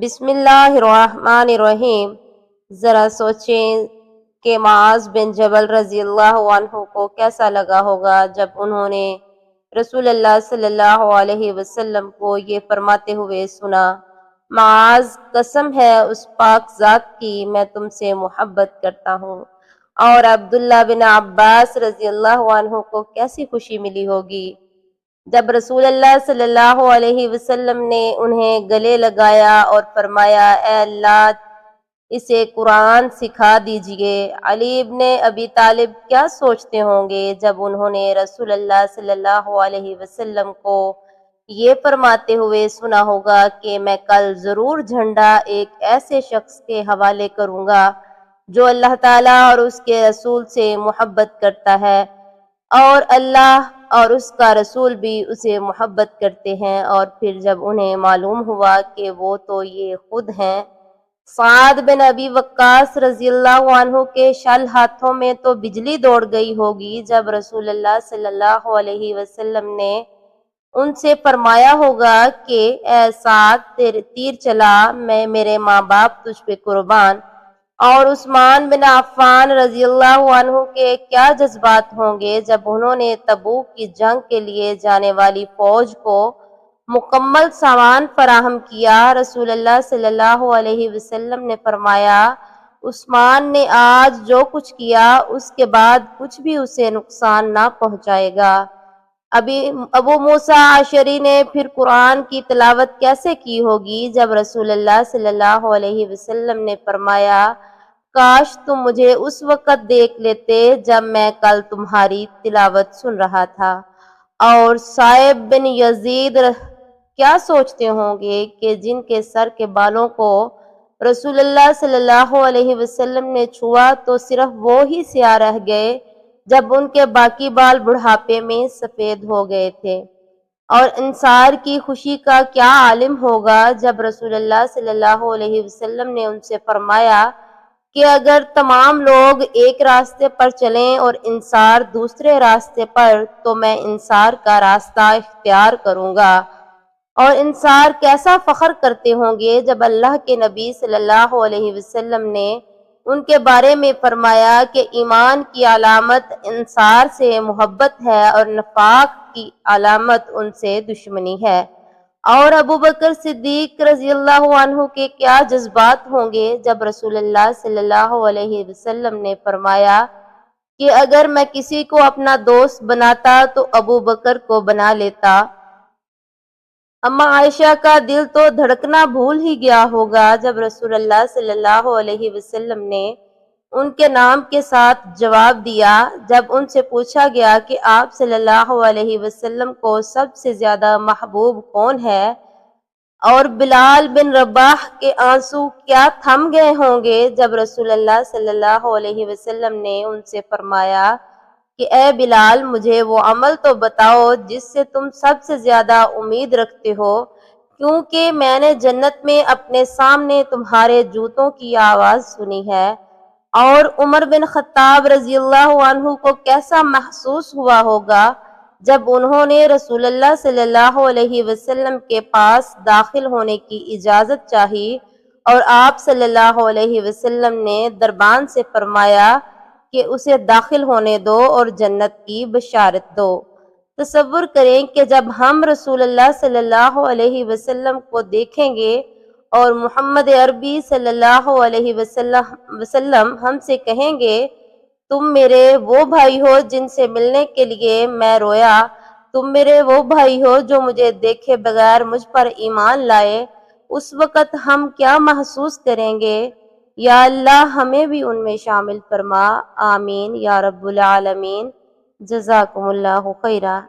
بسم اللہ الرحمن الرحیم۔ ذرا سوچیں کہ معاذ بن جبل رضی اللہ عنہ کو کیسا لگا ہوگا جب انہوں نے رسول اللہ صلی اللہ علیہ وسلم کو یہ فرماتے ہوئے سنا، معاذ قسم ہے اس پاک ذات کی میں تم سے محبت کرتا ہوں۔ اور عبداللہ بن عباس رضی اللہ عنہ کو کیسی خوشی ملی ہوگی جب رسول اللہ صلی اللہ علیہ وسلم نے انہیں گلے لگایا اور فرمایا، اے اللہ اسے قرآن سکھا دیجئے۔ علی ابن ابی طالب کیا سوچتے ہوں گے جب انہوں نے رسول اللہ صلی اللہ علیہ وسلم کو یہ فرماتے ہوئے سنا ہوگا کہ میں کل ضرور جھنڈا ایک ایسے شخص کے حوالے کروں گا جو اللہ تعالیٰ اور اس کے رسول سے محبت کرتا ہے، اور اللہ اور اس کا رسول بھی اسے محبت کرتے ہیں۔ اور پھر جب انہیں معلوم ہوا کہ وہ تو یہ خود ہیں، سعد بن ابی وقاص رضی اللہ عنہ کے شل ہاتھوں میں تو بجلی دوڑ گئی ہوگی جب رسول اللہ صلی اللہ علیہ وسلم نے ان سے فرمایا ہوگا کہ اے سعد تیر چلا، میں میرے ماں باپ تجھ پہ قربان۔ اور عثمان بن عفان رضی اللہ عنہ کے کیا جذبات ہوں گے جب انہوں نے تبوک کی جنگ کے لیے جانے والی فوج کو مکمل سامان فراہم کیا۔ رسول اللہ صلی اللہ علیہ وسلم نے فرمایا، عثمان نے آج جو کچھ کیا اس کے بعد کچھ بھی اسے نقصان نہ پہنچائے گا۔ ابو موسیٰ اشعری نے پھر قرآن کی تلاوت کیسے کی ہوگی جب رسول اللہ صلی اللہ علیہ وسلم نے فرمایا، کاش تم مجھے اس وقت دیکھ لیتے جب میں کل تمہاری تلاوت سن رہا تھا۔ اور صائب بن یزید کیا سوچتے ہوں گے کہ جن کے سر کے بالوں کو رسول اللہ صلی اللہ علیہ وسلم نے چھوا تو صرف وہ ہی سیاہ رہ گئے جب ان کے باقی بال بڑھاپے میں سفید ہو گئے تھے۔ اور انصار کی خوشی کا کیا عالم ہوگا جب رسول اللہ صلی اللہ علیہ وسلم نے ان سے فرمایا کہ اگر تمام لوگ ایک راستے پر چلیں اور انصار دوسرے راستے پر تو میں انصار کا راستہ اختیار کروں گا۔ اور انصار کیسا فخر کرتے ہوں گے جب اللہ کے نبی صلی اللہ علیہ وسلم نے ان کے بارے میں فرمایا کہ ایمان کی علامت انصار سے محبت ہے اور نفاق کی علامت ان سے دشمنی ہے۔ اور ابو بکر صدیق رضی اللہ عنہ کے کیا جذبات ہوں گے جب رسول اللہ صلی اللہ علیہ وسلم نے فرمایا کہ اگر میں کسی کو اپنا دوست بناتا تو ابو بکر کو بنا لیتا۔ اما عائشہ کا دل تو دھڑکنا بھول ہی گیا ہوگا جب رسول اللہ صلی اللہ علیہ وسلم نے ان کے نام کے ساتھ جواب دیا جب ان سے پوچھا گیا کہ آپ صلی اللہ علیہ وسلم کو سب سے زیادہ محبوب کون ہے، اور بلال بن رباح کے آنسو کیا تھم گئے ہوں گے جب رسول اللہ صلی اللہ علیہ وسلم نے ان سے فرمایا کہ اے بلال مجھے وہ عمل تو بتاؤ جس سے تم سب سے زیادہ امید رکھتے ہو، کیونکہ میں نے جنت میں اپنے سامنے تمہارے جوتوں کی آواز سنی ہے۔ اور عمر بن خطاب رضی اللہ عنہ کو کیسا محسوس ہوا ہوگا جب انہوں نے رسول اللہ صلی اللہ علیہ وسلم کے پاس داخل ہونے کی اجازت چاہی اور آپ صلی اللہ علیہ وسلم نے دربان سے فرمایا کہ اسے داخل ہونے دو اور جنت کی بشارت دو۔ تصور کریں کہ جب ہم رسول اللہ صلی اللہ علیہ وسلم کو دیکھیں گے اور محمد عربی صلی اللہ علیہ وسلم ہم سے کہیں گے، تم میرے وہ بھائی ہو جن سے ملنے کے لیے میں رویا، تم میرے وہ بھائی ہو جو مجھے دیکھے بغیر مجھ پر ایمان لائے، اس وقت ہم کیا محسوس کریں گے؟ یا اللہ ہمیں بھی ان میں شامل فرما، آمین یا رب العالمین۔ جزاکم اللہ خیرہ۔